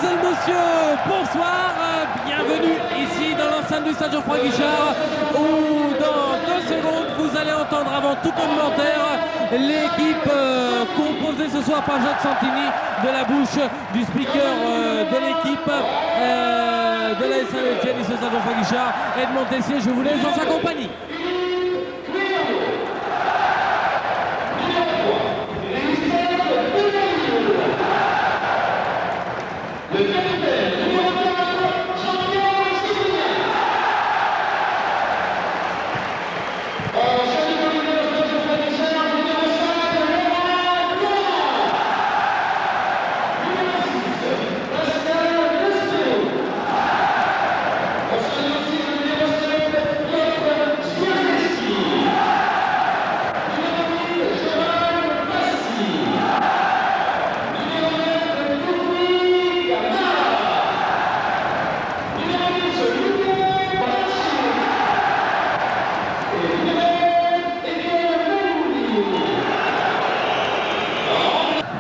mesdemoiselles, messieurs, bonsoir, bienvenue ici dans l'enceinte du stade Geoffroy Guichard où dans 2 secondes vous allez entendre avant tout commentaire l'équipe composée ce soir par Jacques Santini de la bouche du speaker de l'équipe de la Saint-Etienne ici au stade Geoffroy Guichard. Edmond Tessier, je vous laisse dans sa compagnie.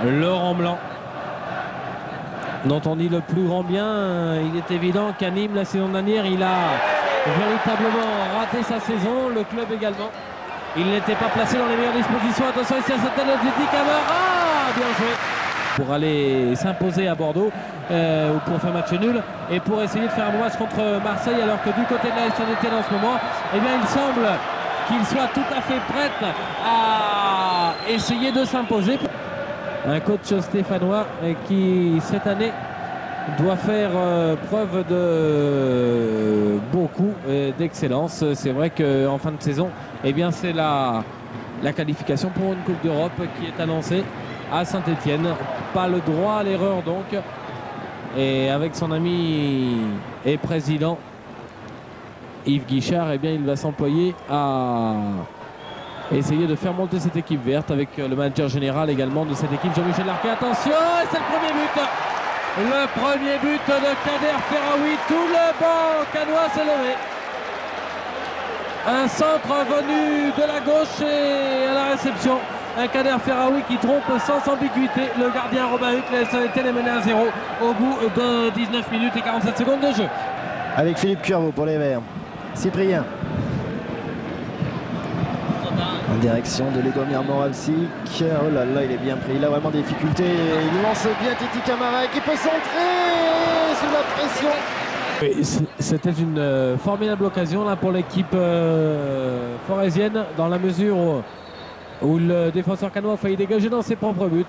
Laurent Blanc, dont on dit le plus grand bien, il est évident qu'à Nîmes la saison dernière il a véritablement raté sa saison, le club également. Il n'était pas placé dans les meilleures dispositions. Attention ici à cette Athletic Camara, bien joué pour aller s'imposer à Bordeaux ou pour faire match nul et pour essayer de faire un bon match contre Marseille, alors que du côté de la Saint-Etienne en ce moment, eh bien il semble qu'il soit tout à fait prêt à essayer de s'imposer. Un coach stéphanois qui cette année doit faire preuve de beaucoup d'excellence. C'est vrai qu'en fin de saison, eh bien c'est la qualification pour une Coupe d'Europe qui est annoncée à Saint-Etienne. Pas le droit à l'erreur donc. Et avec son ami et président Yves Guichard, eh bien il va s'employer à essayer de faire monter cette équipe verte avec le manager général également de cette équipe, Jean-Michel Larquet. Attention, c'est le premier but. Le premier but de Kader Ferraoui. Tout le banc canois s'est levé. Un centre venu de la gauche et à la réception. Un Kader Ferraoui qui trompe sans ambiguïté le gardien Robin Huck. La Saint-Etienne est menée à 0 au bout de 19 minutes et 47 secondes de jeu. Avec Philippe Cuervo pour les Verts. Cyprien. En direction de Legomir Moravcic. Oh là là, il est bien pris. Il a vraiment des difficultés. Il lance bien Titi Camara qui peut centrer sous la pression. C'était une formidable occasion là, pour l'équipe forésienne, dans la mesure où le défenseur canois a failli dégager dans ses propres buts.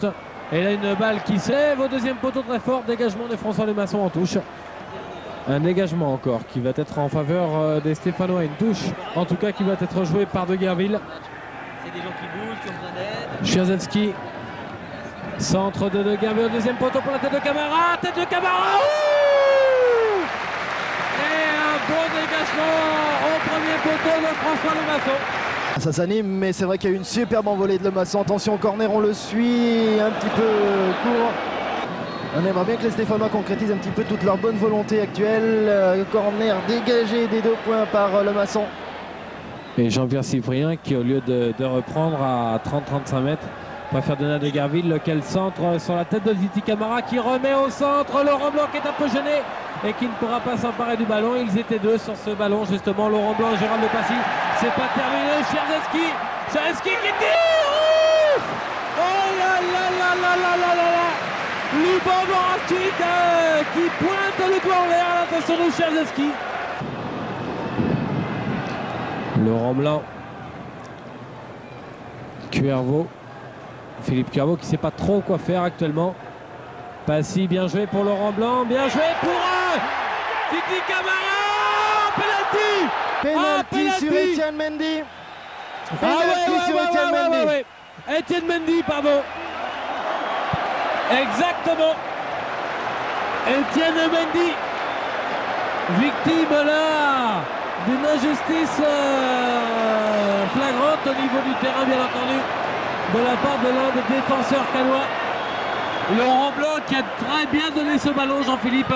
Et là, une balle qui s'élève au deuxième poteau très fort. Dégagement de François Lemasson en touche. Un dégagement encore qui va être en faveur des Stéphanois. Une touche en tout cas qui va être jouée par De Guerville. Des gens qui bougent, qui ont besoin d'aide. Chierzewski, centre de De Guerville, deuxième poteau pour la tête de Camara, tête de Camara, et un bon dégagement au premier poteau de François Lemasson. Ça s'anime, mais c'est vrai qu'il y a eu une superbe envolée de Lemasson. Attention au corner, on le suit un petit peu court. On aimerait bien que les Stéphanois concrétisent un petit peu toute leur bonne volonté actuelle. Corner dégagé des 2 points par Lemasson. Et Jean-Pierre Cyprien qui, au lieu de reprendre à 30-35 mètres, préfère donner à De Guerville, lequel centre sur la tête de Titi Camara qui remet au centre. Laurent Blanc qui est un peu gêné et qui ne pourra pas s'emparer du ballon. Ils étaient 2 sur ce ballon justement, Laurent Blanc et Gérald Lepassi. C'est pas terminé. Chierzewski qui tire. Oh là là là là là là là là. Luban Moravcic qui pointe le doigt en l'air à l'attention de Chierzewski. Laurent Blanc, Cuervo, Philippe Cuervo qui ne sait pas trop quoi faire actuellement. Passy, bien joué pour Laurent Blanc, bien joué pour Titi Camara, Penalty sur Etienne Mendy. Penalty sur Etienne Mendy. Etienne Mendy, pardon. Exactement. Etienne Mendy, victime là d'une injustice flagrante au niveau du terrain, bien entendu, de la part de l'un des défenseurs canois. Laurent Blanc qui a très bien donné ce ballon, Jean-Philippe,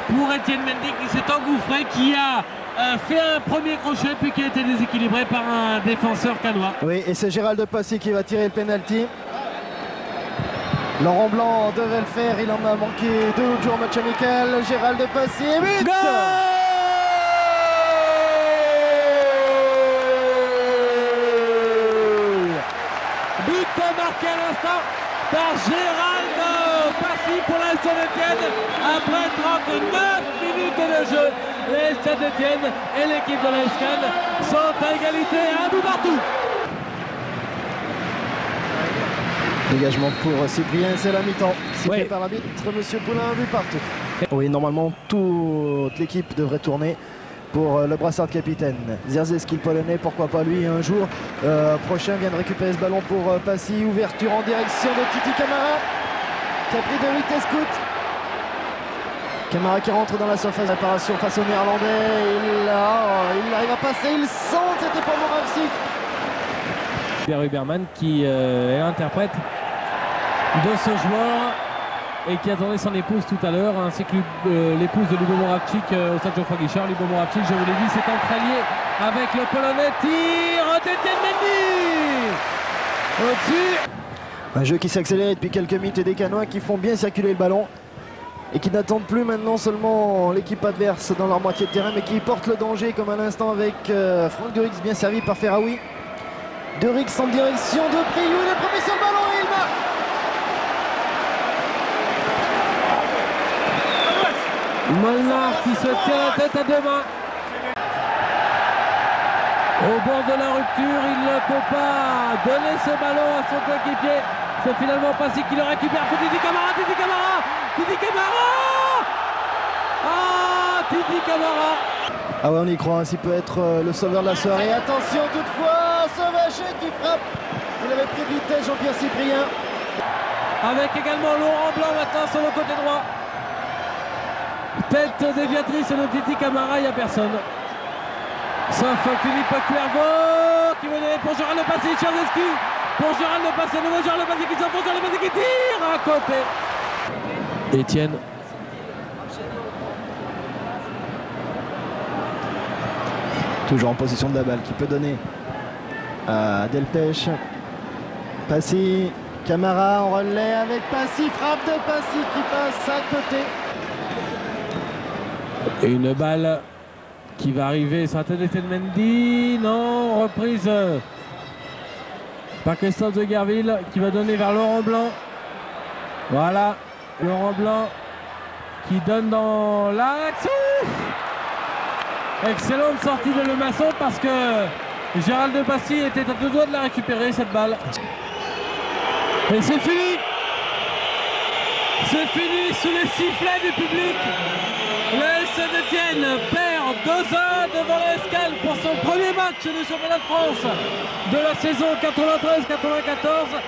pour Etienne Mendy qui s'est engouffré, qui a fait un premier crochet puis qui a été déséquilibré par un défenseur canois. Oui, et c'est Gérald Passy qui va tirer le penalty. Laurent Blanc devait le faire, il en a manqué 2 autres jours en match amical. Gérald de Passy et but. But marqué à l'instant par Gérald de Passy pour la Saint-Étienne après 39 minutes de jeu. Les Saint-Étienne et l'équipe de l'ESCAN sont à égalité à un but partout. Dégagement pour Cyprien, c'est la mi-temps. Sifflé Oui. par l'arbitre, Monsieur Poulain, un but partout. Oui, normalement, toute l'équipe devrait tourner pour le brassard de capitaine. Zierzewski, le polonais, pourquoi pas lui un jour prochain, vient de récupérer ce ballon pour Passy. Ouverture en direction de Titi Camara, qui a pris de vitesse coûte. Camara qui rentre dans la surface de réparation face au Néerlandais. Il arrive à passer, il centre, c'était pour Moravcik. Pierre Huberman qui est l'interprète de ce joueur et qui attendait son épouse tout à l'heure, ainsi que l'épouse de Lubo Moravcik au stade Geoffroy Guichard. Lubo Moravcik, je vous l'ai dit, c'est en allié avec le Polonais. Tir d'Etienne Mendy au-dessus. Un jeu qui s'est accéléré depuis quelques minutes et des Canois qui font bien circuler le ballon et qui n'attendent plus maintenant seulement l'équipe adverse dans leur moitié de terrain, mais qui portent le danger comme à l'instant avec Franck Derix, bien servi par Ferraoui. Derix en direction de Priou, il est premier sur le ballon et il marque. Molnar qui se tient la tête à 2 mains. Au bord de la rupture, il ne peut pas donner ce ballon à son coéquipier. C'est finalement Passy qui le récupère pour Titi Camara. Titi Camara, Titi Camara. Ah, Titi Camara. Ah ouais, on y croit, ainsi peut être le sauveur de la soirée. Attention toutefois, Sauvager qui frappe. Il avait pris de vitesse, Jean-Pierre Cyprien. Avec également Laurent Blanc maintenant sur le côté droit. Tête déviatrice de Titi Camara, il n'y a personne. Sauf Philippe Cuervo qui veut donner pour Gérald de Passy, Zierzewski. Pour Gérald de Passy, nouveau Gérald de Passy qui s'enfonce, Gérald de Passy qui tire à côté. Etienne. Toujours en possession de la balle, qui peut donner à Delpech. Passy, Camara en relais avec Passy, frappe de Passy qui passe à côté. Et une balle qui va arriver sur la tête d'Etienne Mendy. Non, reprise par Christophe de Guerville qui va donner vers Laurent Blanc. Voilà, Laurent Blanc qui donne dans l'axe. Excellente sortie de Lemasson parce que Gérald de Passy était à 2 doigts de la récupérer cette balle. Et c'est fini. C'est fini sous les sifflets du public. Le Saint-Étienne perd 2-1 devant l'ESCAN pour son premier match du championnat de France de la saison 93-94.